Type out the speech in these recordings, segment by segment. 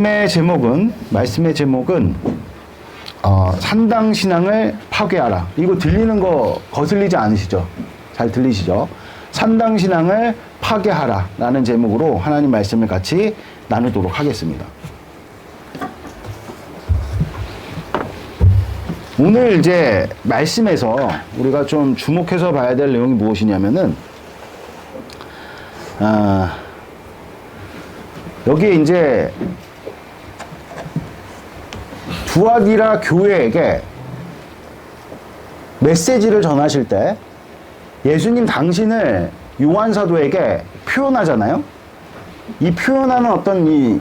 말씀의 제목은 산당신앙을 파괴하라. 이거 들리는 거 거슬리지 않으시죠? 잘 들리시죠? 산당신앙을 파괴하라 라는 제목으로 하나님 말씀을 같이 나누도록 하겠습니다. 오늘 이제 말씀에서 우리가 좀 주목해서 봐야 될 내용이 무엇이냐면은 여기에 이제 두아디라 교회에게 메시지를 전하실 때 예수님 당신을 요한 사도에게 표현하잖아요. 이 표현하는 어떤 이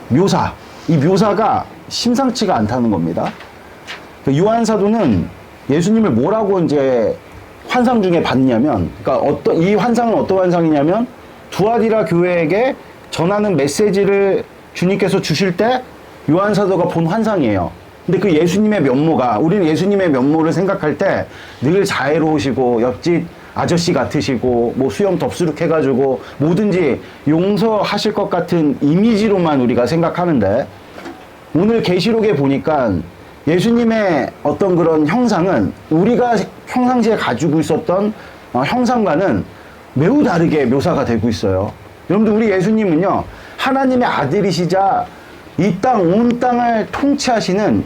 묘사가 심상치가 않다는 겁니다. 요한 사도는 예수님을 뭐라고 이제 환상 중에 봤냐면, 그러니까 이 환상은 어떤 환상이냐면 두아디라 교회에게 전하는 메시지를 주님께서 주실 때 요한 사도가 본 환상이에요. 근데 그 예수님의 면모가, 우리는 예수님의 면모를 생각할 때 늘 자애로우시고 옆집 아저씨 같으시고 뭐 수염 덥수룩 해가지고 뭐든지 용서하실 것 같은 이미지로만 우리가 생각하는데, 오늘 계시록에 보니까 예수님의 어떤 그런 형상은 우리가 평상시에 가지고 있었던 형상과는 매우 다르게 묘사가 되고 있어요. 여러분들, 우리 예수님은요, 하나님의 아들이시자 이 땅, 온 땅을 통치하시는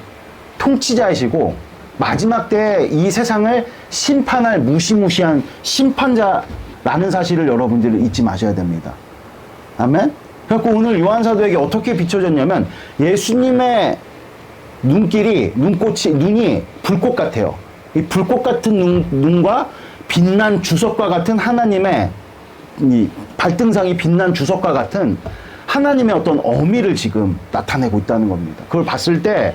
통치자이시고 마지막 때에 이 세상을 심판할 무시무시한 심판자라는 사실을 여러분들은 잊지 마셔야 됩니다. 아멘? 그래서 오늘 요한사도에게 어떻게 비춰졌냐면 예수님의 눈이 불꽃 같아요. 이 불꽃 같은 눈과 빛난 주석과 같은 하나님의 이 발등상이 빛난 주석과 같은 하나님의 어떤 어미를 지금 나타내고 있다는 겁니다. 그걸 봤을 때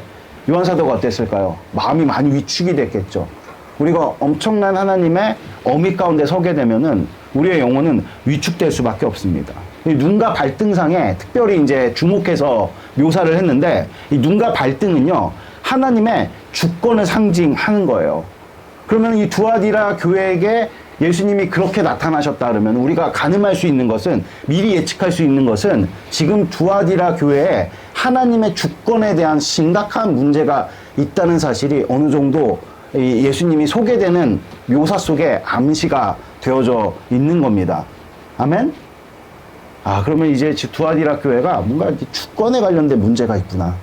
요한사도가 어땠을까요? 마음이 많이 위축이 됐겠죠. 우리가 엄청난 하나님의 어미 가운데 서게 되면은 우리의 영혼은 위축될 수밖에 없습니다. 이 눈과 발등상에 특별히 이제 주목해서 묘사를 했는데, 이 눈과 발등은요, 하나님의 주권을 상징하는 거예요. 그러면 이 두아디라 교회에게 예수님이 그렇게 나타나셨다 그러면 우리가 가늠할 수 있는 것은, 미리 예측할 수 있는 것은 지금 두아디라 교회에 하나님의 주권에 대한 심각한 문제가 있다는 사실이 어느 정도 예수님이 소개되는 묘사 속에 암시가 되어져 있는 겁니다. 아멘? 그러면 이제 두아디라 교회가 뭔가 주권에 관련된 문제가 있구나.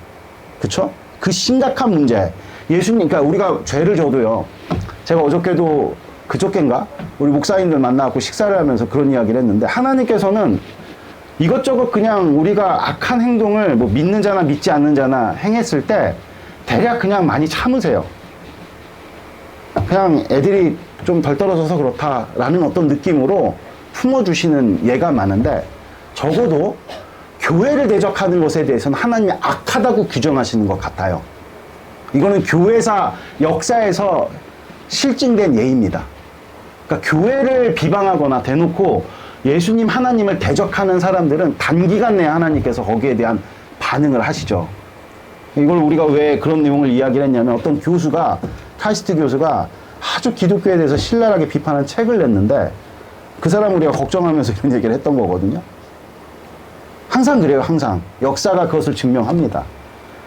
그쵸? 그 심각한 문제. 예수님, 그러니까 우리가 죄를 져도요, 제가 어저께도 그저께인가? 우리 목사님들 만나고 식사를 하면서 그런 이야기를 했는데, 하나님께서는 이것저것 그냥 우리가 악한 행동을 뭐 믿는 자나 믿지 않는 자나 행했을 때 대략 그냥 많이 참으세요. 그냥 애들이 좀 덜 떨어져서 그렇다라는 어떤 느낌으로 품어주시는 예가 많은데, 적어도 교회를 대적하는 것에 대해서는 하나님이 악하다고 규정하시는 것 같아요. 이거는 교회사 역사에서 실증된 예입니다. 그러니까 교회를 비방하거나 대놓고 예수님 하나님을 대적하는 사람들은 단기간 내에 하나님께서 거기에 대한 반응을 하시죠. 이걸 우리가 왜 그런 내용을 이야기를 했냐면, 어떤 교수가, 카이스트 교수가 아주 기독교에 대해서 신랄하게 비판한 책을 냈는데, 그 사람 우리가 걱정하면서 이런 얘기를 했던 거거든요. 항상 그래요, 항상. 역사가 그것을 증명합니다.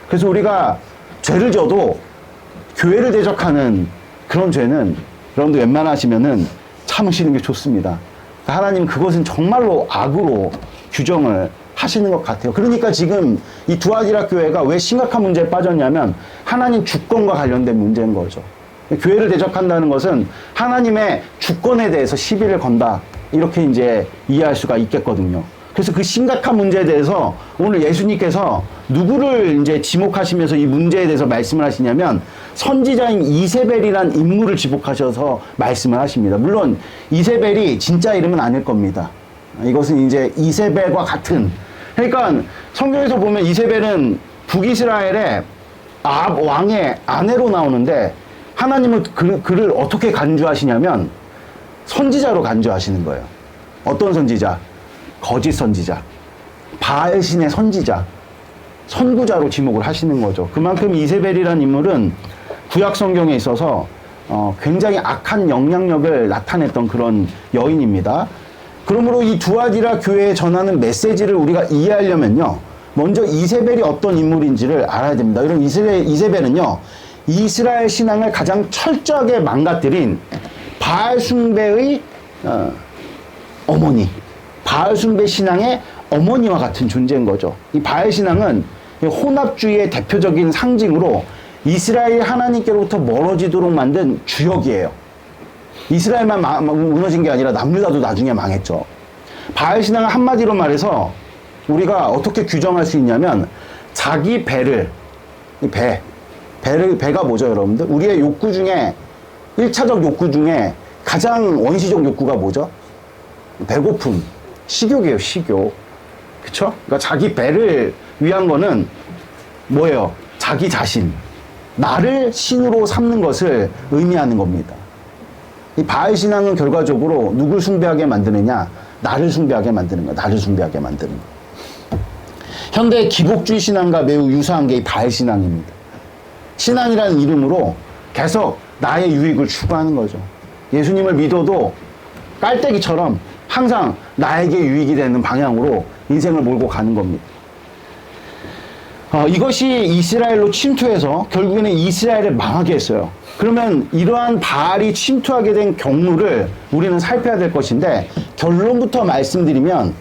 그래서 우리가 죄를 져도 교회를 대적하는 그런 죄는 여러분들 웬만하시면은 참으시는 게 좋습니다. 하나님 그것은 정말로 악으로 규정을 하시는 것 같아요. 그러니까 지금 이 두아디라 교회가 왜 심각한 문제에 빠졌냐면 하나님 주권과 관련된 문제인 거죠. 교회를 대적한다는 것은 하나님의 주권에 대해서 시비를 건다, 이렇게 이제 이해할 수가 있겠거든요. 그래서 그 심각한 문제에 대해서 오늘 예수님께서 누구를 이제 지목하시면서 이 문제에 대해서 말씀을 하시냐면, 선지자인 이세벨이란 인물을 지목하셔서 말씀을 하십니다. 물론 이세벨이 진짜 이름은 아닐 겁니다. 이것은 이제 이세벨과 같은, 그러니까 성경에서 보면 이세벨은 북이스라엘의 아합 왕의 아내로 나오는데, 하나님은 그를 어떻게 간주하시냐면 선지자로 간주하시는 거예요. 어떤 선지자? 거짓 선지자, 바알신의 선지자, 선구자로 지목을 하시는 거죠. 그만큼 이세벨이라는 인물은 구약 성경에 있어서 굉장히 악한 영향력을 나타냈던 그런 여인입니다. 그러므로 이 두아디라 교회에 전하는 메시지를 우리가 이해하려면요, 먼저 이세벨이 어떤 인물인지를 알아야 됩니다. 여러분, 이세벨은요, 이스라엘 신앙을 가장 철저하게 망가뜨린 바알 숭배의 어머니, 바알 숭배 신앙의 어머니와 같은 존재인 거죠. 이 바알 신앙은 혼합주의의 대표적인 상징으로 이스라엘 하나님께로부터 멀어지도록 만든 주역이에요. 이스라엘만 무너진 게 아니라 남유다도 나중에 망했죠. 바알 신앙은 한마디로 말해서 우리가 어떻게 규정할 수 있냐면, 자기 배를, 배가 뭐죠, 여러분들? 우리의 욕구 중에, 1차적 욕구 중에 가장 원시적 욕구가 뭐죠? 배고픔, 식욕이에요, 식욕. 그쵸? 그러니까 자기 배를 위한 거는 뭐예요? 자기 자신, 나를 신으로 삼는 것을 의미하는 겁니다. 이 바알 신앙은 결과적으로 누굴 숭배하게 만드느냐? 나를 숭배하게 만드는 거야. 나를 숭배하게 만드는 거. 현대 기복주의 신앙과 매우 유사한 게 이 바알 신앙입니다. 신앙이라는 이름으로 계속 나의 유익을 추구하는 거죠. 예수님을 믿어도 깔때기처럼 항상 나에게 유익이 되는 방향으로 인생을 몰고 가는 겁니다. 이것이 이스라엘로 침투해서 결국에는 이스라엘을 망하게 했어요. 그러면 이러한 바알이 침투하게 된 경로를 우리는 살펴야 될 것인데, 결론부터 말씀드리면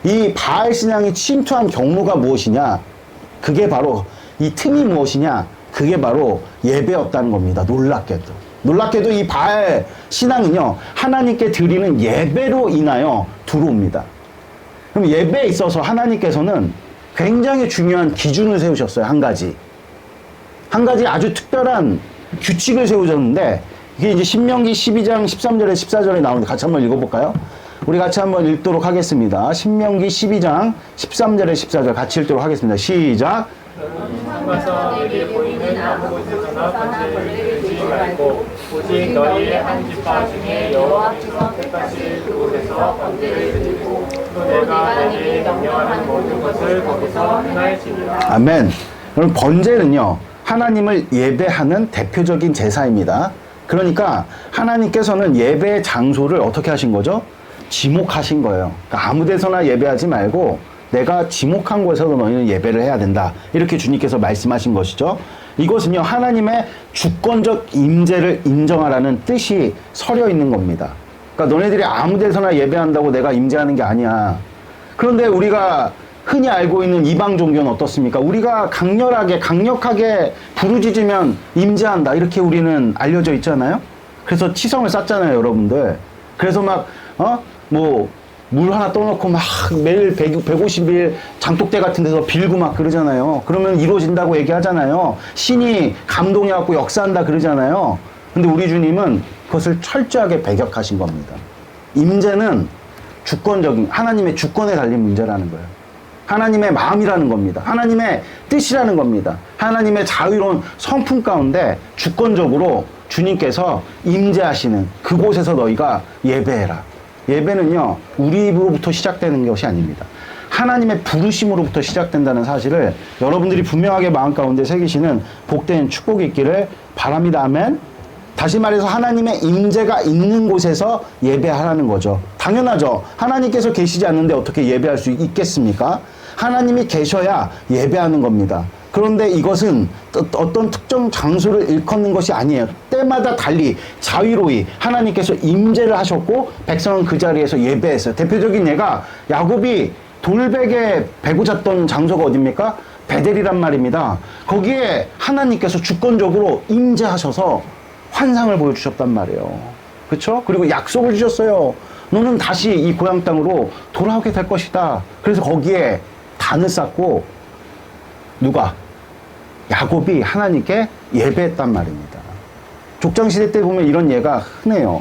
이 바알 신앙이 침투한 경로가 무엇이냐, 그게 바로, 이 틈이 무엇이냐, 그게 바로 예배였다는 겁니다. 놀랍게도 이 바알 신앙은요, 하나님께 드리는 예배로 인하여 들어옵니다. 그럼 예배에 있어서 하나님께서는 굉장히 중요한 기준을 세우셨어요. 한 가지 아주 특별한 규칙을 세우셨는데, 이게 이제 신명기 12장 13절에 14절에 나오는데 같이 한번 읽어볼까요? 우리 같이 한번 읽도록 하겠습니다. 신명기 12장 13절에 14절 같이 읽도록 하겠습니다. 시작. 가서 내게 보이는 아무 곳에서나 번제를 드리지 말고 오직 너희의 한 지파 중에 여호와께서 택하실 그곳에서 번제를 드리고 또 내가 내게 명령하는 모든 것을 거기서 행할지니라. 아멘. 그럼 번제는요, 하나님을 예배하는 대표적인 제사입니다. 그러니까 하나님께서는 예배의 장소를 어떻게 하신 거죠? 지목하신 거예요. 그러니까 아무 데서나 예배하지 말고 내가 지목한 곳에서 너희는 예배를 해야 된다. 이렇게 주님께서 말씀하신 것이죠. 이것은요, 하나님의 주권적 임재를 인정하라는 뜻이 서려 있는 겁니다. 그러니까 너네들이 아무 데서나 예배한다고 내가 임재하는 게 아니야. 그런데 우리가 흔히 알고 있는 이방 종교는 어떻습니까? 우리가 강력하게 부르짖으면 임재한다. 이렇게 우리는 알려져 있잖아요. 그래서 치성을 쌓잖아요, 여러분들. 그래서 물 하나 떠놓고 막 매일 150일 장독대 같은 데서 빌고 막 그러잖아요. 그러면 이루어진다고 얘기하잖아요. 신이 감동해갖고 역사한다 그러잖아요. 근데 우리 주님은 그것을 철저하게 배격하신 겁니다. 임재는 주권적인, 하나님의 주권에 달린 문제라는 거예요. 하나님의 마음이라는 겁니다. 하나님의 뜻이라는 겁니다. 하나님의 자유로운 성품 가운데 주권적으로 주님께서 임재하시는 그곳에서 너희가 예배해라. 예배는요, 우리 입으로부터 시작되는 것이 아닙니다. 하나님의 부르심으로부터 시작된다는 사실을 여러분들이 분명하게 마음 가운데 새기시는 복된 축복이 있기를 바랍니다. 아멘. 다시 말해서 하나님의 임재가 있는 곳에서 예배하라는 거죠. 당연하죠. 하나님께서 계시지 않는데 어떻게 예배할 수 있겠습니까? 하나님이 계셔야 예배하는 겁니다. 그런데 이것은 어떤 특정 장소를 일컫는 것이 아니에요. 때마다 달리 자유로이 하나님께서 임재를 하셨고 백성은 그 자리에서 예배했어요. 대표적인 예가 야곱이 돌베개 베고 잤던 장소가 어딥니까? 베델이란 말입니다. 거기에 하나님께서 주권적으로 임재하셔서 환상을 보여주셨단 말이에요. 그렇죠? 그리고 약속을 주셨어요. 너는 다시 이 고향 땅으로 돌아오게 될 것이다. 그래서 거기에 단을 쌓고 누가? 야곱이 하나님께 예배했단 말입니다. 족장시대 때 보면 이런 예가 흔해요.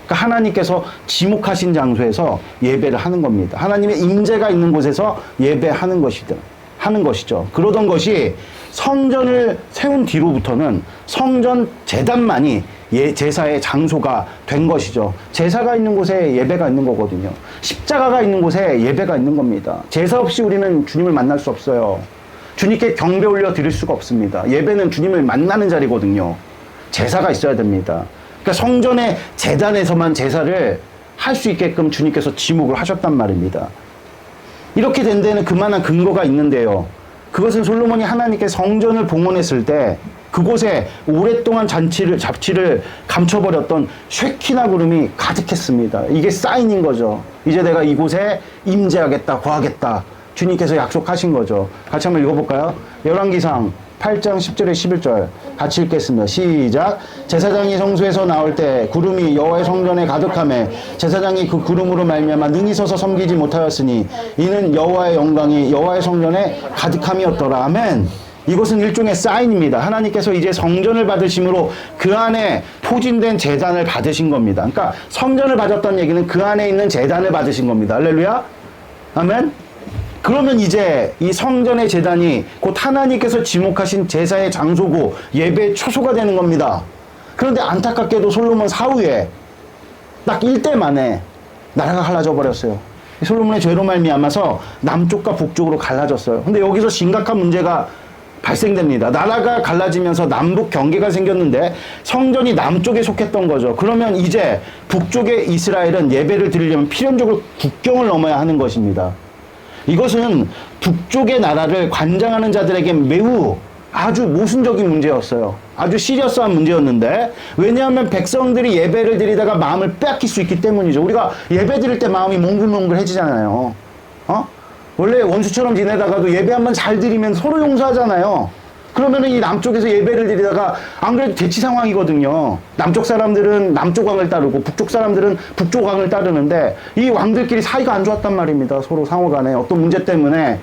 그러니까 하나님께서 지목하신 장소에서 예배를 하는 겁니다. 하나님의 임재가 있는 곳에서 예배하는 것이죠. 그러던 것이 성전을 세운 뒤로부터는 성전 제단만이 제사의 장소가 된 것이죠. 제사가 있는 곳에 예배가 있는 거거든요. 십자가가 있는 곳에 예배가 있는 겁니다. 제사 없이 우리는 주님을 만날 수 없어요. 주님께 경배 올려 드릴 수가 없습니다. 예배는 주님을 만나는 자리거든요. 제사가 있어야 됩니다. 그러니까 성전의 제단에서만 제사를 할 수 있게끔 주님께서 지목을 하셨단 말입니다. 이렇게 된 데는 그만한 근거가 있는데요. 그것은 솔로몬이 하나님께 성전을 봉헌했을 때 그곳에 오랫동안 잡취를 감춰버렸던 쉐키나 구름이 가득했습니다. 이게 사인인 거죠. 이제 내가 이곳에 임재하겠다, 거하겠다. 주님께서 약속하신 거죠. 같이 한번 읽어볼까요? 열왕기상 8장 10절에 11절 같이 읽겠습니다. 시작. 제사장이 성소에서 나올 때 구름이 여호와의 성전에 가득하매 제사장이 그 구름으로 말미암아 능히 서서 섬기지 못하였으니 이는 여호와의 영광이 여호와의 성전에 가득함이었더라. 아멘. 이것은 일종의 사인입니다. 하나님께서 이제 성전을 받으심으로 그 안에 포진된 제단을 받으신 겁니다. 그러니까 성전을 받았다는 얘기는 그 안에 있는 제단을 받으신 겁니다. 할렐루야. 아멘. 그러면 이제 이 성전의 제단이 곧 하나님께서 지목하신 제사의 장소고 예배의 초소가 되는 겁니다. 그런데 안타깝게도 솔로몬 사후에 딱 1대 만에 나라가 갈라져 버렸어요. 솔로몬의 죄로 말미암아서 남쪽과 북쪽으로 갈라졌어요. 근데 여기서 심각한 문제가 발생됩니다. 나라가 갈라지면서 남북 경계가 생겼는데 성전이 남쪽에 속했던 거죠. 그러면 이제 북쪽의 이스라엘은 예배를 드리려면 필연적으로 국경을 넘어야 하는 것입니다. 이것은 북쪽의 나라를 관장하는 자들에게 매우 아주 모순적인 문제였어요. 아주 시리어스한 문제였는데, 왜냐하면 백성들이 예배를 드리다가 마음을 빼앗길 수 있기 때문이죠. 우리가 예배 드릴 때 마음이 몽글몽글해지잖아요. 원래 원수처럼 지내다가도 예배 한번 잘 드리면 서로 용서하잖아요. 그러면은 이 남쪽에서 예배를 드리다가 안 그래도 대치 상황이거든요. 남쪽 사람들은 남쪽 왕을 따르고 북쪽 사람들은 북쪽 왕을 따르는데 이 왕들끼리 사이가 안 좋았단 말입니다. 서로 상호간에 어떤 문제 때문에.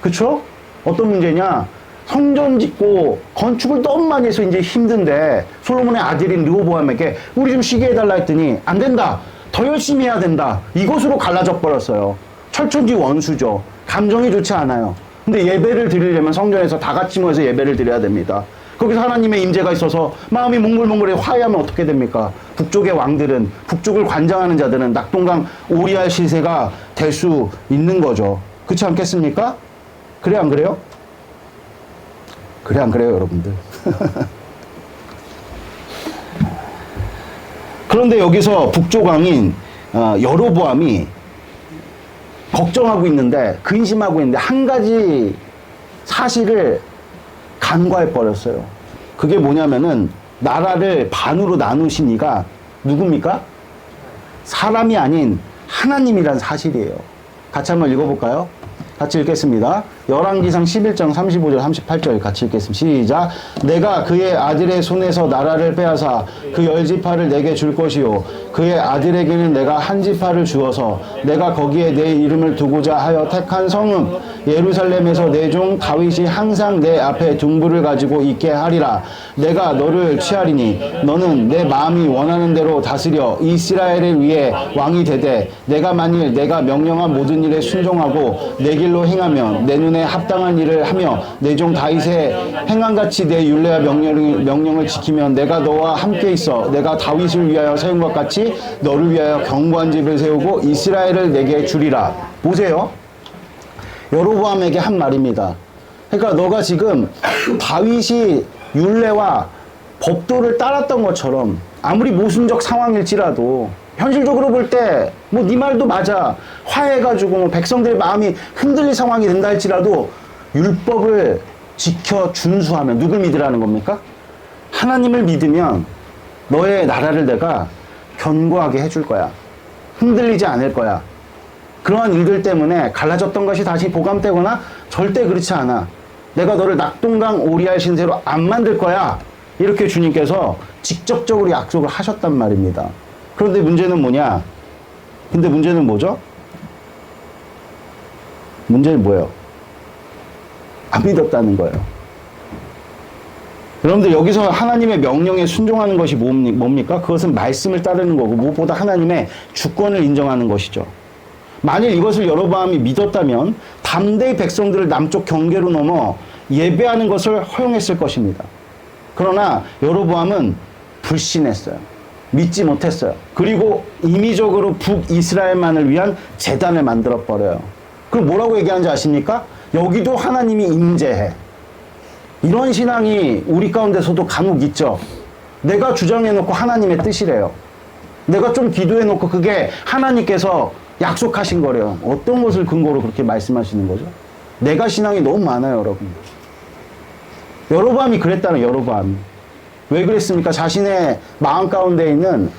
그쵸? 어떤 문제냐? 성전 짓고 건축을 너무 많이 해서 이제 힘든데 솔로몬의 아들인 르호보암에게 우리 좀 쉬게 해달라 했더니 안 된다. 더 열심히 해야 된다. 이것으로 갈라져 버렸어요. 철천지 원수죠. 감정이 좋지 않아요. 근데 예배를 드리려면 성전에서 다 같이 모여서 예배를 드려야 됩니다. 거기서 하나님의 임재가 있어서 마음이 몽글몽글해 화해하면 어떻게 됩니까? 북쪽의 왕들은, 북쪽을 관장하는 자들은 낙동강 오리알 시세가 될 수 있는 거죠. 그렇지 않겠습니까? 그래 안 그래요? 그래 안 그래요, 여러분들? 그런데 여기서 북쪽 왕인 여로보암이 걱정하고 있는데, 근심하고 있는데 한 가지 사실을 간과해 버렸어요. 그게 뭐냐면은 나라를 반으로 나누신 이가 누굽니까? 사람이 아닌 하나님이란 사실이에요. 같이 한번 읽어볼까요? 같이 읽겠습니다. 열왕기상 11장 35절 38절 같이 읽겠습니다. 시작. 내가 그의 아들의 손에서 나라를 빼앗아 그 열지파를 내게 줄 것이요 그의 아들에게는 내가 한 지파를 주어서 내가 거기에 내 이름을 두고자 하여 택한 성읍 예루살렘에서 내 종 다윗이 항상 내 앞에 둥부를 가지고 있게 하리라. 내가 너를 취하리니 너는 내 마음이 원하는 대로 다스려 이스라엘을 위해 왕이 되되 내가 만일 내가 명령한 모든 일에 순종하고 내 길로 행하며 내 눈에 합당한 일을 하며 내 종 다윗의 행함같이 내 율례와 명령을 지키면 내가 너와 함께 있어 내가 다윗을 위하여 세운 것 같이 너를 위하여 견고한 집을 세우고 이스라엘을 내게 주리라. 보세요. 여로보암에게 한 말입니다. 그러니까 너가 지금 다윗이 율례와 법도를 따랐던 것처럼 아무리 모순적 상황일지라도 현실적으로 볼 때 뭐 네 말도 맞아. 화해해가지고 뭐 백성들의 마음이 흔들릴 상황이 된다 할지라도 율법을 지켜 준수하면 누굴 믿으라는 겁니까? 하나님을 믿으면 너의 나라를 내가 견고하게 해줄 거야. 흔들리지 않을 거야. 그러한 일들 때문에 갈라졌던 것이 다시 보감되거나 절대 그렇지 않아. 내가 너를 낙동강 오리알 신세로 안 만들 거야. 이렇게 주님께서 직접적으로 약속을 하셨단 말입니다. 그런데 문제는 뭐냐? 근데 문제는 뭐죠? 문제는 뭐예요? 안 믿었다는 거예요. 여러분들 여기서 하나님의 명령에 순종하는 것이 뭡니까? 그것은 말씀을 따르는 거고 무엇보다 하나님의 주권을 인정하는 것이죠. 만일 이것을 여로보암이 믿었다면 담대히 백성들을 남쪽 경계로 넘어 예배하는 것을 허용했을 것입니다. 그러나 여로보암은 불신했어요. 믿지 못했어요. 그리고 임의적으로 북이스라엘만을 위한 제단을 만들어버려요. 그럼 뭐라고 얘기하는지 아십니까? 여기도 하나님이 임재해. 이런 신앙이 우리 가운데서도 간혹 있죠. 내가 주장해놓고 하나님의 뜻이래요. 내가 좀 기도해놓고 그게 하나님께서 약속하신 거래요. 어떤 것을 근거로 그렇게 말씀하시는 거죠? 내가 신앙이 너무 많아요, 여러분. 여로보암이 그랬다는 여로보암이. 왜 그랬습니까? 자신의 마음 가운데 있는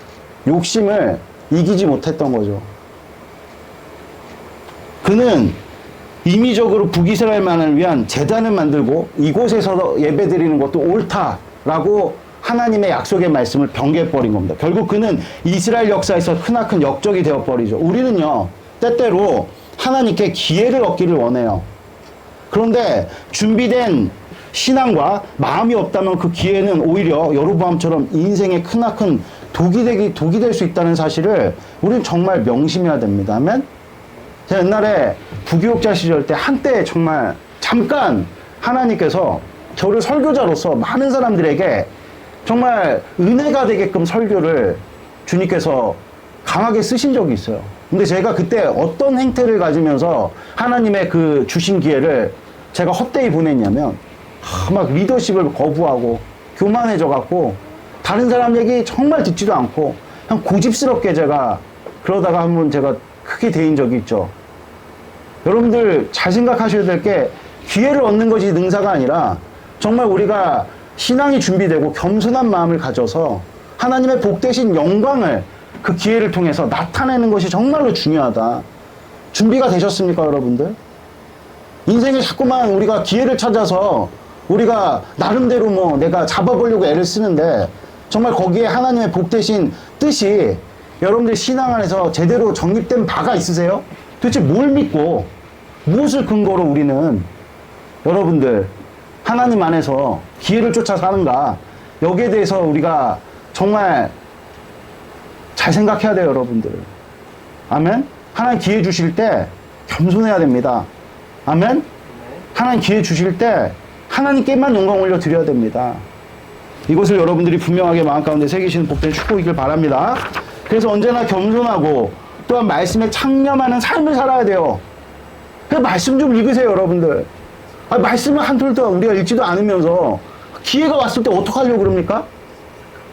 욕심을 이기지 못했던 거죠. 그는 임의적으로 북이스라엘만을 위한 제단을 만들고 이곳에서 예배드리는 것도 옳다라고 하나님의 약속의 말씀을 변개해버린 겁니다. 결국 그는 이스라엘 역사에서 크나큰 역적이 되어버리죠. 우리는요, 때때로 하나님께 기회를 얻기를 원해요. 그런데 준비된 신앙과 마음이 없다면 그 기회는 오히려 여로보암처럼 인생의 크나큰 독이 될 수 있다는 사실을 우리는 정말 명심해야 됩니다. 아멘? 제가 옛날에 부교육자 시절 때 한때 정말 잠깐 하나님께서 저를 설교자로서 많은 사람들에게 정말 은혜가 되게끔 설교를 주님께서 강하게 쓰신 적이 있어요. 근데 제가 그때 어떤 행태를 가지면서 하나님의 그 주신 기회를 제가 헛되이 보냈냐면 막 리더십을 거부하고 교만해져 갖고 다른 사람 얘기 정말 듣지도 않고 그냥 고집스럽게 제가 그러다가 한번 제가 크게 데인 적이 있죠. 여러분들 잘 생각하셔야 될 게 기회를 얻는 것이 능사가 아니라 정말 우리가 신앙이 준비되고 겸손한 마음을 가져서 하나님의 복되신 영광을 그 기회를 통해서 나타내는 것이 정말로 중요하다. 준비가 되셨습니까, 여러분들? 인생에 자꾸만 우리가 기회를 찾아서 우리가 나름대로 뭐 내가 잡아보려고 애를 쓰는데 정말 거기에 하나님의 복되신 뜻이 여러분들 신앙 안에서 제대로 정립된 바가 있으세요? 도대체 뭘 믿고 무엇을 근거로 우리는 여러분들 하나님 안에서 기회를 쫓아 사는가, 여기에 대해서 우리가 정말 잘 생각해야 돼요, 여러분들. 아멘? 하나님 기회 주실 때 겸손해야 됩니다. 아멘? 하나님 기회 주실 때 하나님께만 영광 올려드려야 됩니다. 이것을 여러분들이 분명하게 마음 가운데 새기시는 복된 축복이길 바랍니다. 그래서 언제나 겸손하고 또한 말씀에 창념하는 삶을 살아야 돼요. 그 말씀 좀 읽으세요, 여러분들. 말씀을 한 톨도 우리가 읽지도 않으면서 기회가 왔을 때 어떡하려고 그럽니까?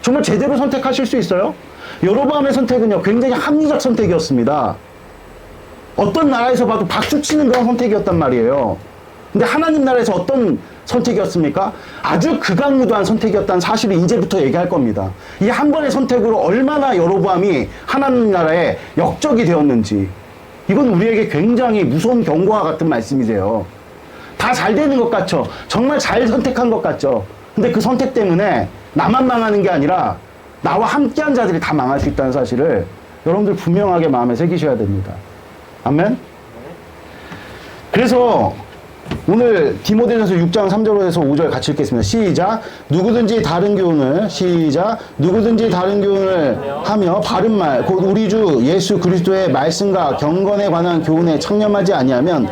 정말 제대로 선택하실 수 있어요? 여로보암의 선택은요, 굉장히 합리적 선택이었습니다. 어떤 나라에서 봐도 박수치는 그런 선택이었단 말이에요. 근데 하나님 나라에서 어떤 선택이었습니까? 아주 극악무도한 선택이었다는 사실을 이제부터 얘기할 겁니다. 이 한 번의 선택으로 얼마나 여로보암이 하나님 나라의 역적이 되었는지, 이건 우리에게 굉장히 무서운 경고와 같은 말씀이세요. 다 잘 되는 것 같죠? 정말 잘 선택한 것 같죠? 근데 그 선택 때문에 나만 망하는 게 아니라 나와 함께한 자들이 다 망할 수 있다는 사실을 여러분들 분명하게 마음에 새기셔야 됩니다. 아멘? 그래서 오늘 디모데전서 6장 3절에서 5절 같이 읽겠습니다. 시작. 누구든지 다른 교훈을 하며 바른 말 곧 우리 주 예수 그리스도의 말씀과 경건에 관한 교훈에 창념하지 아니하면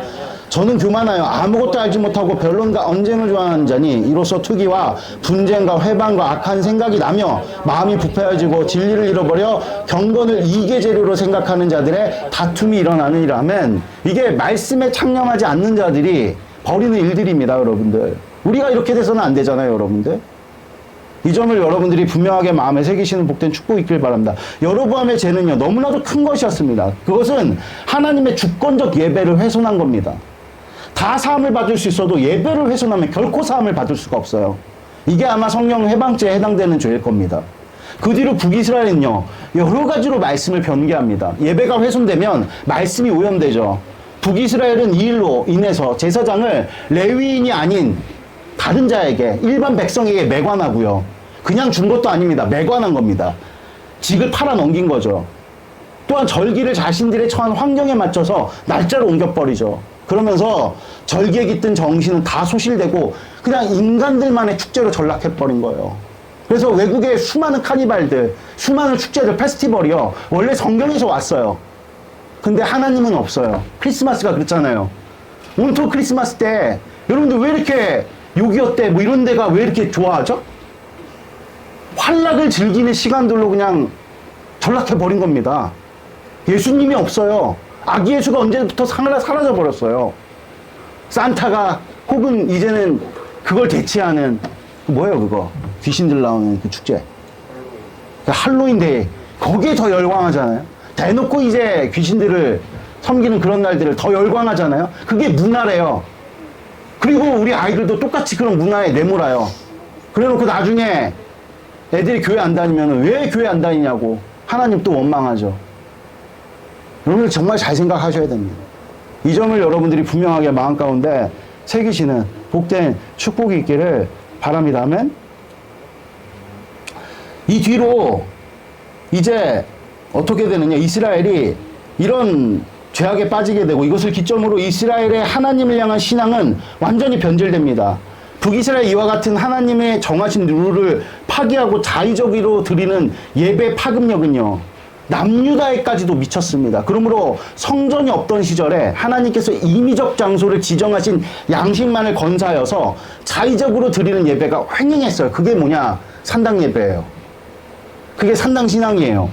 저는 교만하여 아무것도 알지 못하고 변론과 언쟁을 좋아하는 자니 이로써 투기와 분쟁과 회방과 악한 생각이 나며 마음이 부패해지고 진리를 잃어버려 경건을 이계 재료로 생각하는 자들의 다툼이 일어나느니라. 아멘. 이게 말씀에 창념하지 않는 자들이 벌이는 일들입니다, 여러분들. 우리가 이렇게 돼서는 안 되잖아요, 여러분들. 이 점을 여러분들이 분명하게 마음에 새기시는 복된 축복이 있길 바랍니다. 여로보암의 죄는요, 너무나도 큰 것이었습니다. 그것은 하나님의 주권적 예배를 훼손한 겁니다. 다 사함을 받을 수 있어도 예배를 훼손하면 결코 사함을 받을 수가 없어요. 이게 아마 성령 해방죄에 해당되는 죄일 겁니다. 그 뒤로 북이스라엘은요, 여러 가지로 말씀을 변개합니다. 예배가 훼손되면 말씀이 오염되죠. 북이스라엘은 이 일로 인해서 제사장을 레위인이 아닌 다른 자에게, 일반 백성에게 매관하고요. 그냥 준 것도 아닙니다. 매관한 겁니다. 직을 팔아 넘긴 거죠. 또한 절기를 자신들의 처한 환경에 맞춰서 날짜로 옮겨버리죠. 그러면서 절기에 깃든 정신은 다 소실되고 그냥 인간들만의 축제로 전락해버린 거예요. 그래서 외국의 수많은 카니발들, 수많은 축제들, 페스티벌이요, 원래 성경에서 왔어요. 근데 하나님은 없어요. 크리스마스가 그렇잖아요. 온통 크리스마스 때 여러분들 왜 이렇게 6.25 때 뭐 이런 데가 왜 이렇게 좋아하죠? 환락을 즐기는 시간들로 그냥 전락해버린 겁니다. 예수님이 없어요. 아기 예수가 언제부터 사라져버렸어요. 산타가 혹은 이제는 그걸 대체하는 뭐예요 그거? 귀신들 나오는 그 축제. 할로윈 데이. 거기에 더 열광하잖아요. 대놓고 이제 귀신들을 섬기는 그런 날들을 더 열광하잖아요. 그게 문화래요. 그리고 우리 아이들도 똑같이 그런 문화에 내몰아요. 그래놓고 나중에 애들이 교회 안 다니면 왜 교회 안 다니냐고 하나님 또 원망하죠. 여러분들 정말 잘 생각하셔야 됩니다. 이 점을 여러분들이 분명하게 마음 가운데 새기시는 복된 축복이 있기를 바랍니다. 아멘. 이 뒤로 이제 어떻게 되느냐, 이스라엘이 이런 죄악에 빠지게 되고 이것을 기점으로 이스라엘의 하나님을 향한 신앙은 완전히 변질됩니다. 북이스라엘 이와 같은 하나님의 정하신 룰을 파기하고 자의적으로 드리는 예배 파급력은요, 남유다에까지도 미쳤습니다. 그러므로 성전이 없던 시절에 하나님께서 임의적 장소를 지정하신 양식만을 건사하여서 자의적으로 드리는 예배가 횡행했어요. 그게 뭐냐? 산당 예배예요. 그게 산당 신앙이에요.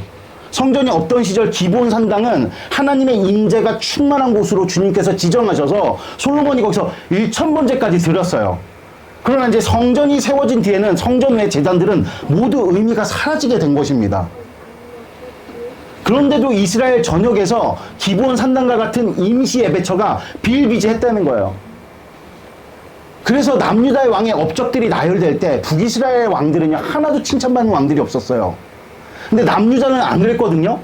성전이 없던 시절 기본 산당은 하나님의 임재가 충만한 곳으로 주님께서 지정하셔서 솔로몬이 거기서 1000번째까지 드렸어요. 그러나 이제 성전이 세워진 뒤에는 성전 외 제단들은 모두 의미가 사라지게 된 것입니다. 그런데도 이스라엘 전역에서 기본 산당과 같은 임시 예배처가 비일비재했다는 거예요. 그래서 남유다의 왕의 업적들이 나열될 때 북이스라엘 왕들은요, 하나도 칭찬받는 왕들이 없었어요. 근데 남유다는 안 그랬거든요.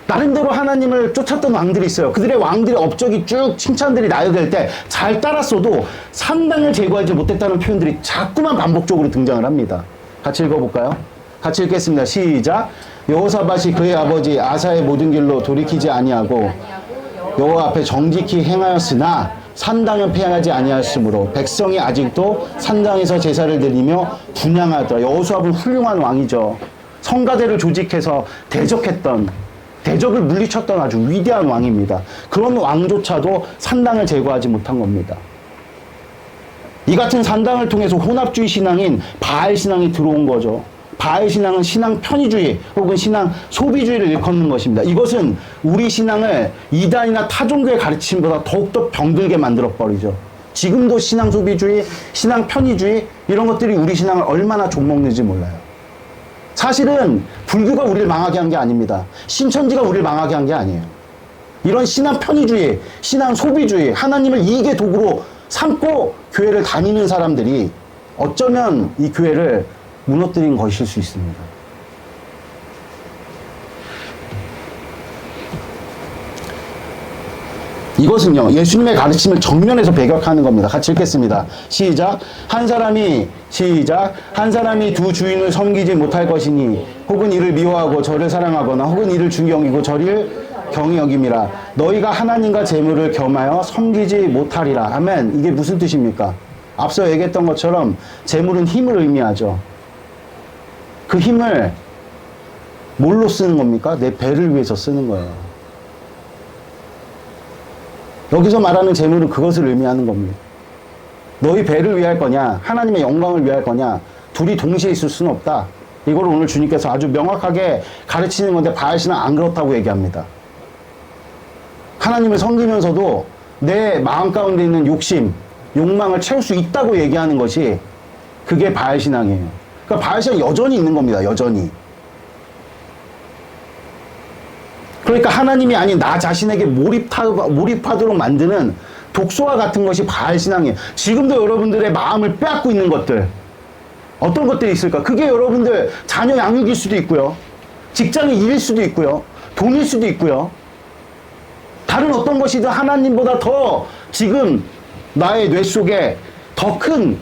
나름대로 하나님을 쫓았던 왕들이 있어요. 그들의 왕들의 업적이 쭉 칭찬들이 나열될 때 잘 따랐어도 산당을 제거하지 못했다는 표현들이 자꾸만 반복적으로 등장을 합니다. 같이 읽어볼까요? 같이 읽겠습니다. 시작. 여호사밧이 그의 아버지 아사의 모든 길로 돌이키지 아니하고 여호와 앞에 정직히 행하였으나 산당은 폐하지 아니하였으므로 백성이 아직도 산당에서 제사를 드리며 분향하더라. 여호수아는 훌륭한 왕이죠. 성가대를 조직해서 대적을 물리쳤던 아주 위대한 왕입니다. 그런 왕조차도 산당을 제거하지 못한 겁니다. 이 같은 산당을 통해서 혼합주의 신앙인 바알 신앙이 들어온 거죠. 바알 신앙은 신앙 편의주의 혹은 신앙 소비주의를 일컫는 것입니다. 이것은 우리 신앙을 이단이나 타종교의 가르침보다 더욱더 병들게 만들어버리죠. 지금도 신앙 소비주의, 신앙 편의주의 이런 것들이 우리 신앙을 얼마나 좀먹는지 몰라요. 사실은 불교가 우리를 망하게 한 게 아닙니다. 신천지가 우리를 망하게 한 게 아니에요. 이런 신앙 편의주의, 신앙 소비주의, 하나님을 이익의 도구로 삼고 교회를 다니는 사람들이 어쩌면 이 교회를 무너뜨린 것일 수 있습니다. 이것은요, 예수님의 가르침을 정면에서 배격하는 겁니다. 같이 읽겠습니다. 시작. 한 사람이 두 주인을 섬기지 못할 것이니 혹은 이를 미워하고 저를 사랑하거나 혹은 이를 중히 여기고 저를 경히 여김이라. 너희가 하나님과 재물을 겸하여 섬기지 못하리라. 아멘. 이게 무슨 뜻입니까? 앞서 얘기했던 것처럼 재물은 힘을 의미하죠. 그 힘을 뭘로 쓰는 겁니까? 내 배를 위해서 쓰는 거예요. 여기서 말하는 재물은 그것을 의미하는 겁니다. 너희 배를 위할 거냐, 하나님의 영광을 위할 거냐, 둘이 동시에 있을 수는 없다. 이걸 오늘 주님께서 아주 명확하게 가르치는 건데 바알 신앙 안 그렇다고 얘기합니다. 하나님을 섬기면서도 내 마음 가운데 있는 욕심, 욕망을 채울 수 있다고 얘기하는 것이 그게 바알 신앙이에요. 그러니까 바알 신앙이 여전히 있는 겁니다. 여전히. 그러니까 하나님이 아닌 나 자신에게 몰입하도록 만드는 독소와 같은 것이 바알 신앙이에요. 지금도 여러분들의 마음을 빼앗고 있는 것들, 어떤 것들이 있을까? 그게 여러분들 자녀 양육일 수도 있고요, 직장의 일일 수도 있고요, 돈일 수도 있고요, 다른 어떤 것이든 하나님보다 더 지금 나의 뇌 속에 더 큰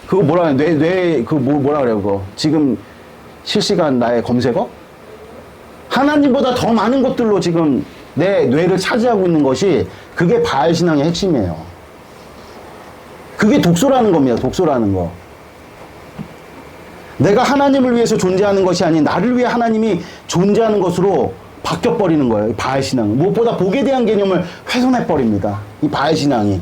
그거 뭐라 뭐라 그래요? 그거 지금 실시간 나의 검색어? 하나님보다 더 많은 것들로 지금 내 뇌를 차지하고 있는 것이 그게 바알 신앙의 핵심이에요. 그게 독소라는 겁니다. 독소라는 거. 내가 하나님을 위해서 존재하는 것이 아닌 나를 위해 하나님이 존재하는 것으로 바뀌어버리는 거예요. 이 바알 신앙은. 무엇보다 복에 대한 개념을 훼손해버립니다. 이 바알 신앙이.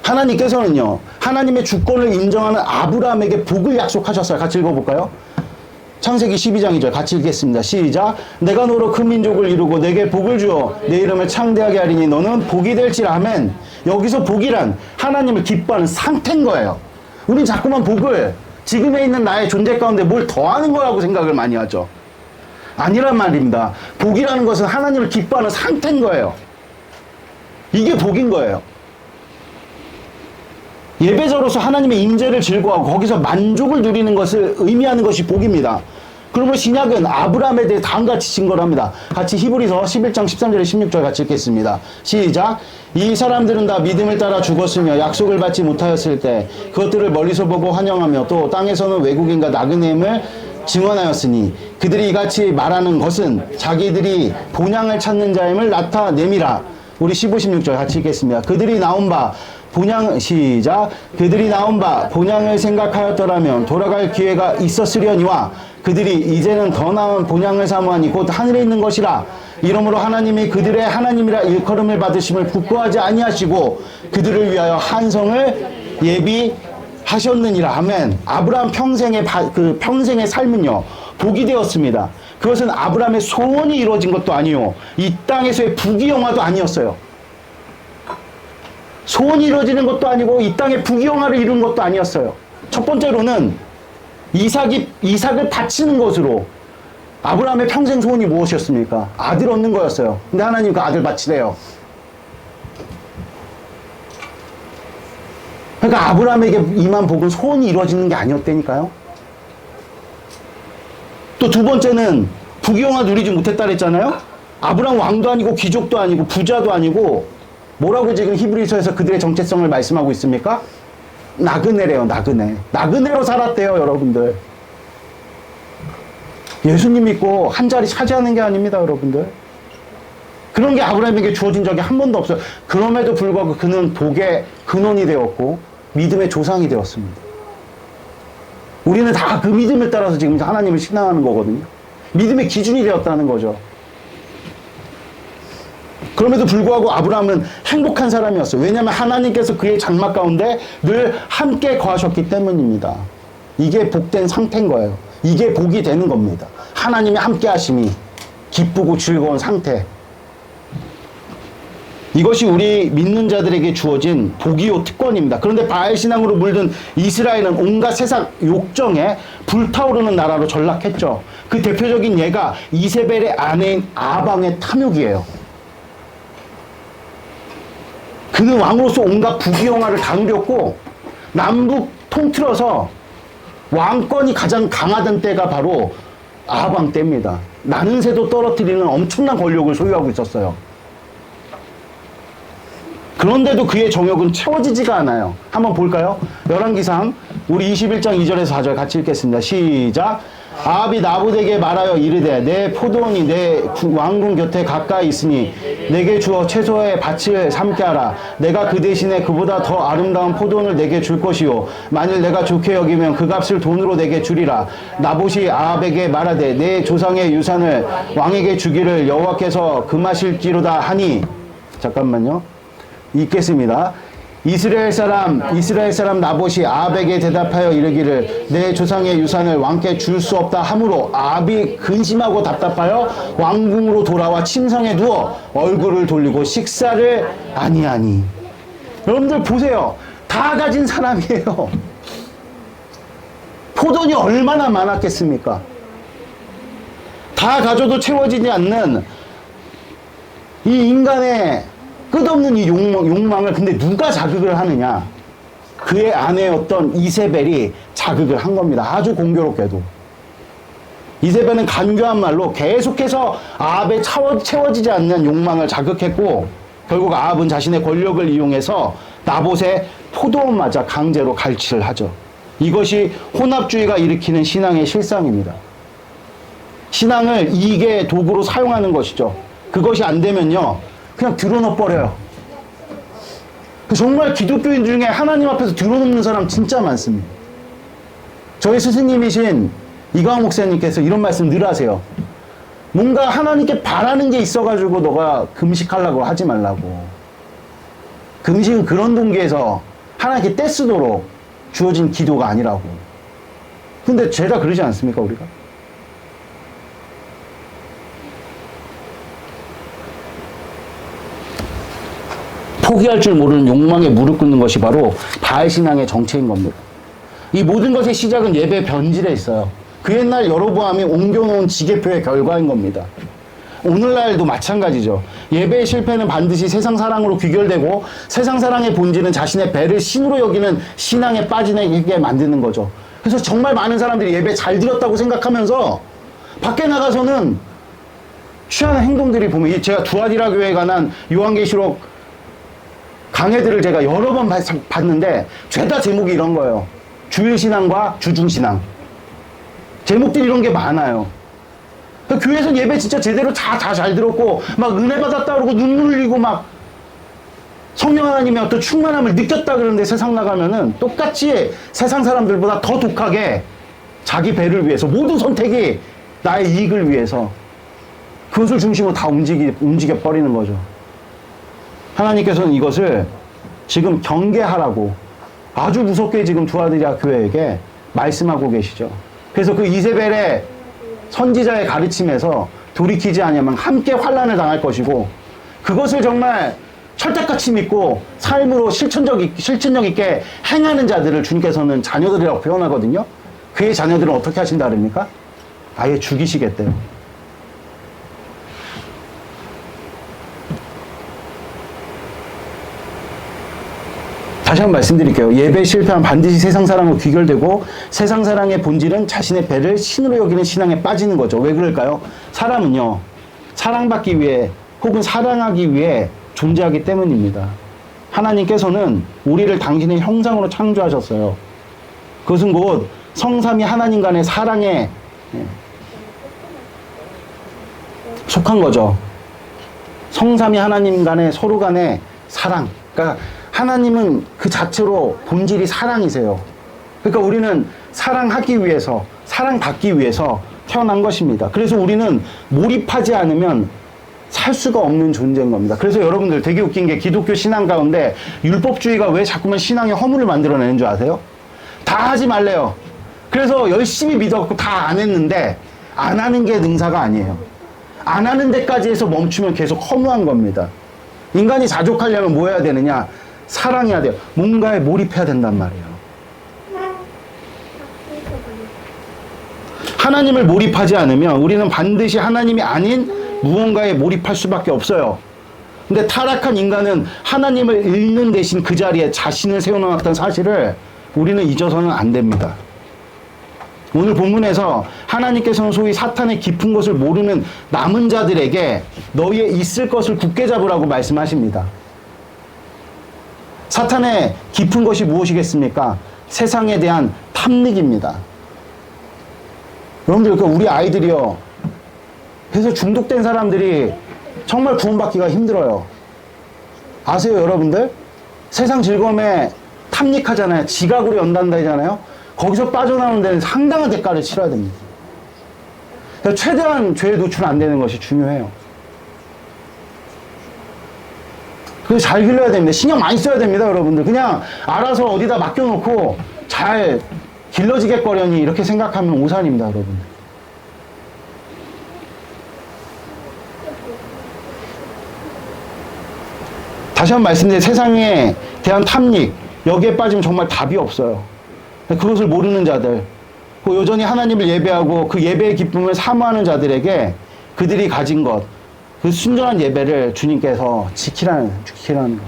하나님께서는요, 하나님의 주권을 인정하는 아브라함에게 복을 약속하셨어요. 같이 읽어볼까요? 창세기 12장이죠. 같이 읽겠습니다. 시작. 내가 너로 큰 민족을 이루고 내게 복을 주어 내 이름을 창대하게 하리니 너는 복이 될지라. 아멘. 여기서 복이란 하나님을 기뻐하는 상태인 거예요. 우린 자꾸만 복을 지금에 있는 나의 존재 가운데 뭘 더하는 거라고 생각을 많이 하죠. 아니란 말입니다. 복이라는 것은 하나님을 기뻐하는 상태인 거예요. 이게 복인 거예요. 예배자로서 하나님의 임재를 즐거워하고 거기서 만족을 누리는 것을 의미하는 것이 복입니다. 그러면 신약은 아브라함에 대해 다음과 같이 증거를 합니다. 같이 히브리서 11장 13절에 16절 같이 읽겠습니다. 시작. 이 사람들은 다 믿음을 따라 죽었으며 약속을 받지 못하였을 때 그것들을 멀리서 보고 환영하며 또 땅에서는 외국인과 나그네임을 증언하였으니 그들이 이같이 말하는 것은 자기들이 본향을 찾는 자임을 나타내미라. 우리 15, 16절 같이 읽겠습니다. 그들이 나온 바 시작. 그들이 나온 바 본향을 생각하였더라면 돌아갈 기회가 있었으려니와 그들이 이제는 더 나은 본향을 사모하니 곧 하늘에 있는 것이라. 이러므로 하나님이 그들의 하나님이라 일컬음을 받으심을 부끄하지 아니하시고 그들을 위하여 한성을 예비하셨느니라. 아멘. 아브라함 평생의 삶은요 복이 되었습니다. 그것은 아브라함의 소원이 이루어진 것도 아니요 이 땅에서의 부귀영화도 아니었어요. 소원이 이루어지는 것도 아니고 이 땅의 부귀영화를 이룬 것도 아니었어요. 첫 번째로는 이삭을 바치는 것으로 아브라함의 평생 소원이 무엇이었습니까? 아들 얻는 거였어요. 근데 하나님 그 아들 바치래요. 그러니까 아브라함에게 임한 복은 소원이 이루어지는 게 아니었다니까요. 또 두 번째는 부귀영화 누리지 못했다 그랬잖아요. 아브라함 왕도 아니고 귀족도 아니고 부자도 아니고 뭐라고 지금 히브리서에서 그들의 정체성을 말씀하고 있습니까? 나그네래요. 나그네로 살았대요. 여러분들. 예수님 믿고 한 자리 차지하는 게 아닙니다. 여러분들. 그런 게 아브라함에게 주어진 적이 한 번도 없어요. 그럼에도 불구하고 그는 복의 근원이 되었고 믿음의 조상이 되었습니다. 우리는 다 그 믿음에 따라서 지금 하나님을 신앙하는 거거든요. 믿음의 기준이 되었다는 거죠. 그럼에도 불구하고 아브라함은 행복한 사람이었어요. 왜냐하면 하나님께서 그의 장막 가운데 늘 함께 거하셨기 때문입니다. 이게 복된 상태인 거예요. 이게 복이 되는 겁니다. 하나님의 함께 하심이 기쁘고 즐거운 상태. 이것이 우리 믿는 자들에게 주어진 복이요 특권입니다. 그런데 바알 신앙으로 물든 이스라엘은 온갖 세상 욕정에 불타오르는 나라로 전락했죠. 그 대표적인 예가 이세벨의 아내인 아방의 탐욕이에요. 그는 왕으로서 온갖 부귀영화를 다 누렸고 남북 통틀어서 왕권이 가장 강하던 때가 바로 아방 때입니다. 나는 새도 떨어뜨리는 엄청난 권력을 소유하고 있었어요. 그런데도 그의 정욕은 채워지지가 않아요. 한번 볼까요? 열왕기상 우리 21장 2절에서 4절 같이 읽겠습니다. 시작. 아합이 나봇에게 말하여 이르되 내 포도원이 내 왕궁 곁에 가까이 있으니 내게 주어 채소의 밭을 삼게 하라. 내가 그 대신에 그보다 더 아름다운 포도원을 내게 줄 것이요 만일 내가 좋게 여기면 그 값을 돈으로 내게 주리라. 나봇이 아합에게 말하되 내 조상의 유산을 왕에게 주기를 여호와께서 금하실지로다 하니. 잠깐만요. 읽겠습니다. 이스라엘 사람 나봇이 아합에게 대답하여 이르기를 내 조상의 유산을 왕께 줄 수 없다 하므로 아합이 근심하고 답답하여 왕궁으로 돌아와 침상에 누워 얼굴을 돌리고 식사를 아니하니. 여러분들 보세요. 다 가진 사람이에요. 포도원이 얼마나 많았겠습니까? 다 가져도 채워지지 않는 이 인간의 끝없는 이 욕망을 근데 누가 자극을 하느냐? 그의 아내였던 이세벨이 자극을 한 겁니다. 아주 공교롭게도. 이세벨은 간교한 말로 계속해서 아합의 채워지지 않는 욕망을 자극했고 결국 아합은 자신의 권력을 이용해서 나봇의 포도원마저 강제로 갈취를 하죠. 이것이 혼합주의가 일으키는 신앙의 실상입니다. 신앙을 이익의 도구로 사용하는 것이죠. 그것이 안 되면요 그냥 드러넣어버려요. 정말 기독교인 중에 하나님 앞에서 드러놓는 사람 진짜 많습니다. 저희 스승님이신 이광 목사님께서 이런 말씀 늘 하세요. 뭔가 하나님께 바라는 게 있어가지고 너가 금식하려고 하지 말라고. 금식은 그런 동기에서 하나님께 떼쓰도록 주어진 기도가 아니라고. 근데 죄다 그러지 않습니까 우리가? 포기할 줄 모르는 욕망에 무릎 꿇는 것이 바로 바알 신앙의 정체인 겁니다. 이 모든 것의 시작은 예배 변질에 있어요. 그 옛날 여로보암이 옮겨놓은 지계표의 결과인 겁니다. 오늘날도 마찬가지죠. 예배의 실패는 반드시 세상 사랑으로 귀결되고 세상 사랑의 본질은 자신의 배를 신으로 여기는 신앙에 빠지게 만드는 거죠. 그래서 정말 많은 사람들이 예배 잘 드렸다고 생각하면서 밖에 나가서는 취하는 행동들이 보면, 제가 두아디라 교회에 관한 요한계시록 강해들을 제가 여러 번 봤는데 죄다 제목이 이런 거예요. 주일신앙과 주중신앙. 제목들이 이런 게 많아요. 교회에서 예배 진짜 제대로 다 잘 들었고 막 은혜 받았다 그러고 눈물 흘리고 막 성령 하나님의 어떤 충만함을 느꼈다 그러는데 세상 나가면은 똑같이 세상 사람들보다 더 독하게 자기 배를 위해서 모든 선택이 나의 이익을 위해서 그것을 중심으로 다 움직여 버리는 거죠. 하나님께서는 이것을 지금 경계하라고 아주 무섭게 지금 두아디라 교회에게 말씀하고 계시죠. 그래서 그 이세벨의 선지자의 가르침에서 돌이키지 않으면 함께 환난을 당할 것이고, 그것을 정말 철떡같이 믿고 삶으로 실천력 있게 행하는 자들을 주님께서는 자녀들이라고 표현하거든요. 그의 자녀들은 어떻게 하신다 그럽니까? 아예 죽이시겠대요. 다시 한번 말씀드릴게요. 예배 실패하면 반드시 세상 사랑으로 귀결되고 세상 사랑의 본질은 자신의 배를 신으로 여기는 신앙에 빠지는 거죠. 왜 그럴까요? 사람은요, 사랑받기 위해 혹은 사랑하기 위해 존재하기 때문입니다. 하나님께서는 우리를 당신의 형상으로 창조하셨어요. 그것은 곧 성삼위 하나님 간의 사랑에 속한 거죠. 성삼위 하나님 간의 서로 간의 사랑. 그러니까 하나님은 그 자체로 본질이 사랑이세요. 그러니까 우리는 사랑하기 위해서, 사랑받기 위해서 태어난 것입니다. 그래서 우리는 몰입하지 않으면 살 수가 없는 존재인 겁니다. 그래서 여러분들 되게 웃긴 게 기독교 신앙 가운데 율법주의가 왜 자꾸만 신앙의 허물을 만들어내는 줄 아세요? 다 하지 말래요. 그래서 열심히 믿어갖고 다 안 했는데 안 하는 게 능사가 아니에요. 안 하는 데까지 해서 멈추면 계속 허무한 겁니다. 인간이 자족하려면 뭐 해야 되느냐? 사랑해야 돼요. 뭔가에 몰입해야 된단 말이에요. 하나님을 몰입하지 않으면 우리는 반드시 하나님이 아닌 무언가에 몰입할 수밖에 없어요. 근데 타락한 인간은 하나님을 잃는 대신 그 자리에 자신을 세워놓았던 사실을 우리는 잊어서는 안 됩니다. 오늘 본문에서 하나님께서는 소위 사탄의 깊은 것을 모르는 남은 자들에게 너희의 있을 것을 굳게 잡으라고 말씀하십니다. 사탄의 깊은 것이 무엇이겠습니까? 세상에 대한 탐닉입니다. 여러분들, 우리 아이들이요, 그래서 중독된 사람들이 정말 구원받기가 힘들어요. 아세요, 여러분들? 세상 즐거움에 탐닉하잖아요. 지각으로 연단다잖아요. 거기서 빠져나오는 데는 상당한 대가를 치러야 됩니다. 그러니까 최대한 죄에 노출 안 되는 것이 중요해요. 그래서 잘 길러야 됩니다. 신경 많이 써야 됩니다, 여러분들. 그냥 알아서 어디다 맡겨놓고 잘 길러지겠거려니 이렇게 생각하면 오산입니다, 여러분들. 다시 한번 말씀드린 세상에 대한 탐닉, 여기에 빠지면 정말 답이 없어요. 그것을 모르는 자들, 여전히 하나님을 예배하고 그 예배의 기쁨을 사모하는 자들에게 그들이 가진 것, 그 순전한 예배를 주님께서 지키라는 것.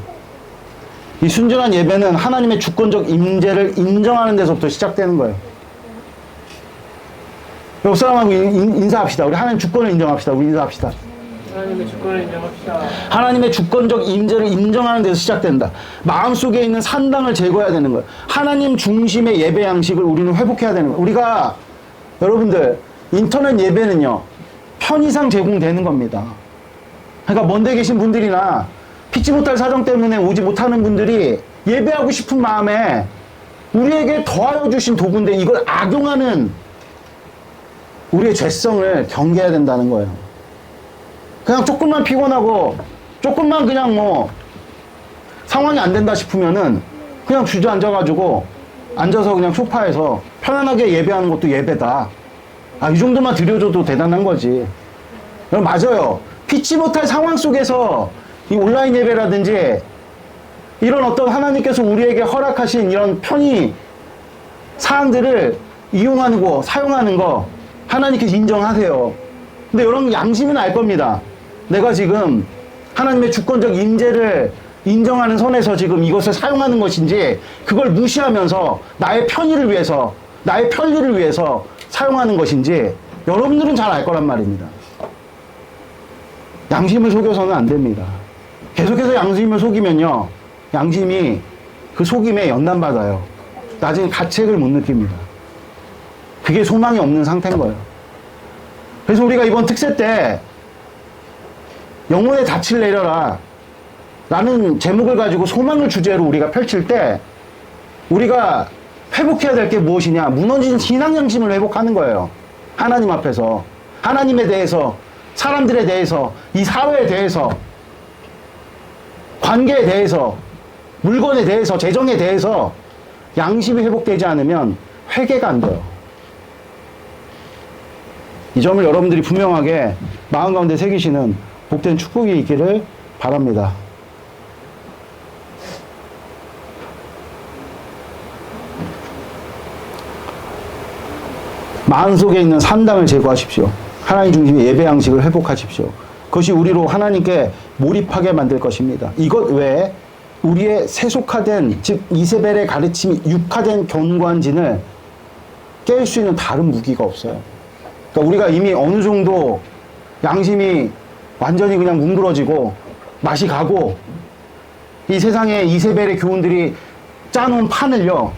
이 순전한 예배는 하나님의 주권적 임재를 인정하는 데서부터 시작되는 거예요. 옆 사람하고 인사합시다. 우리 하나님 주권을 인정합시다. 우리 인사합시다. 하나님의 주권을 인정합시다. 하나님의 주권적 임재를 인정하는 데서 시작된다. 마음속에 있는 산당을 제거해야 되는 거예요. 하나님 중심의 예배 양식을 우리는 회복해야 되는 거예요. 우리가, 여러분들, 인터넷 예배는요, 편의상 제공되는 겁니다. 그러니까 먼데 계신 분들이나 피치 못할 사정 때문에 오지 못하는 분들이 예배하고 싶은 마음에 우리에게 더하여 주신 도구인데 이걸 악용하는 우리의 죄성을 경계해야 된다는 거예요. 그냥 조금만 피곤하고 조금만 그냥 상황이 안 된다 싶으면은 그냥 주저앉아가지고 앉아서 그냥 소파에서 편안하게 예배하는 것도 예배다. 이 정도만 드려줘도 대단한 거지. 맞아요. 피치 못할 상황 속에서 이 온라인 예배라든지 이런 어떤 하나님께서 우리에게 허락하신 이런 편의 사항들을 이용하는 거, 사용하는 거 하나님께서 인정하세요. 근데 여러분 양심은 알 겁니다. 내가 지금 하나님의 주권적 임재를 인정하는 선에서 지금 이것을 사용하는 것인지 그걸 무시하면서 나의 편의를 위해서, 나의 편리를 위해서 사용하는 것인지 여러분들은 잘 알 거란 말입니다. 양심을 속여서는 안 됩니다. 계속해서 양심을 속이면요, 양심이 그 속임에 연단받아요. 나중에 가책을 못 느낍니다. 그게 소망이 없는 상태인 거예요. 그래서 우리가 이번 특세 때 영혼의 닻을 내려라 라는 제목을 가지고 소망을 주제로 우리가 펼칠 때 우리가 회복해야 될 게 무엇이냐? 무너진 신앙 양심을 회복하는 거예요. 하나님 앞에서, 하나님에 대해서, 사람들에 대해서, 이 사회에 대해서, 관계에 대해서, 물건에 대해서, 재정에 대해서 양심이 회복되지 않으면 회개가 안 돼요. 이 점을 여러분들이 분명하게 마음 가운데 새기시는 복된 축복이 있기를 바랍니다. 마음 속에 있는 산당을 제거하십시오. 하나님 중심의 예배 양식을 회복하십시오. 그것이 우리로 하나님께 몰입하게 만들 것입니다. 이것 외에 우리의 세속화된, 즉 이세벨의 가르침이 육화된 견고한진을 깰 수 있는 다른 무기가 없어요. 그러니까 우리가 이미 어느 정도 양심이 완전히 그냥 뭉그러지고 맛이 가고 이 세상에 이세벨의 교훈들이 짜놓은 판을요,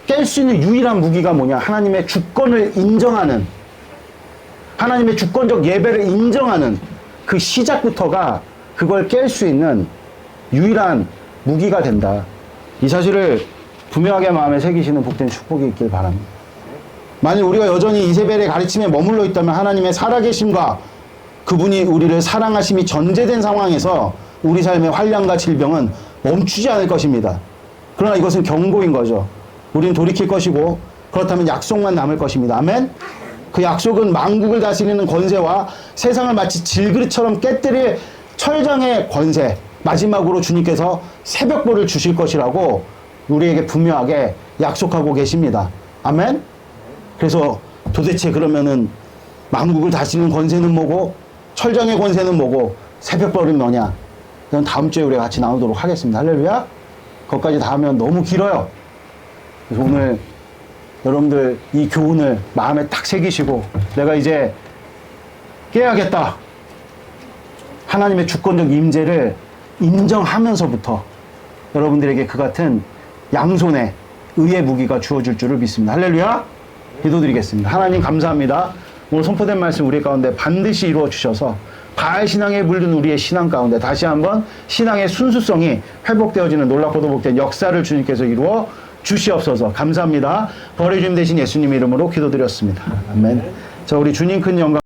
깰 수 있는 유일한 무기가 뭐냐? 하나님의 주권을 인정하는, 하나님의 주권적 예배를 인정하는 그 시작부터가 그걸 깰 수 있는 유일한 무기가 된다. 이 사실을 분명하게 마음에 새기시는 복된 축복이 있길 바랍니다. 만일 우리가 여전히 이세벨의 가르침에 머물러 있다면 하나님의 살아계심과 그분이 우리를 사랑하심이 전제된 상황에서 우리 삶의 환난과 질병은 멈추지 않을 것입니다. 그러나 이것은 경고인 거죠. 우리는 돌이킬 것이고 그렇다면 약속만 남을 것입니다. 아멘? 그 약속은 만국을 다스리는 권세와 세상을 마치 질그릇처럼 깨뜨릴 철장의 권세, 마지막으로 주님께서 새벽보를 주실 것이라고 우리에게 분명하게 약속하고 계십니다. 아멘? 그래서 도대체 그러면은 만국을 다스리는 권세는 뭐고 철장의 권세는 뭐고 새벽벌은 뭐냐? 그건 다음 주에 우리가 같이 나누도록 하겠습니다. 할렐루야. 거기까지 다 하면 너무 길어요. 그래서 오늘 여러분들 이 교훈을 마음에 딱 새기시고 내가 이제 깨야겠다. 하나님의 주권적 임재를 인정하면서부터 여러분들에게 그 같은 양손에 의의 무기가 주어질 줄을 믿습니다. 할렐루야. 기도드리겠습니다. 하나님 감사합니다. 오늘 선포된 말씀 우리 가운데 반드시 이루어 주셔서 바알 신앙에 물든 우리의 신앙 가운데 다시 한번 신앙의 순수성이 회복되어지는 놀랍고도 복된 역사를 주님께서 이루어 주시옵소서. 감사합니다. 벌의 주님 되신 예수님 이름으로 기도드렸습니다. 아멘. 자, 우리 주님 큰 영광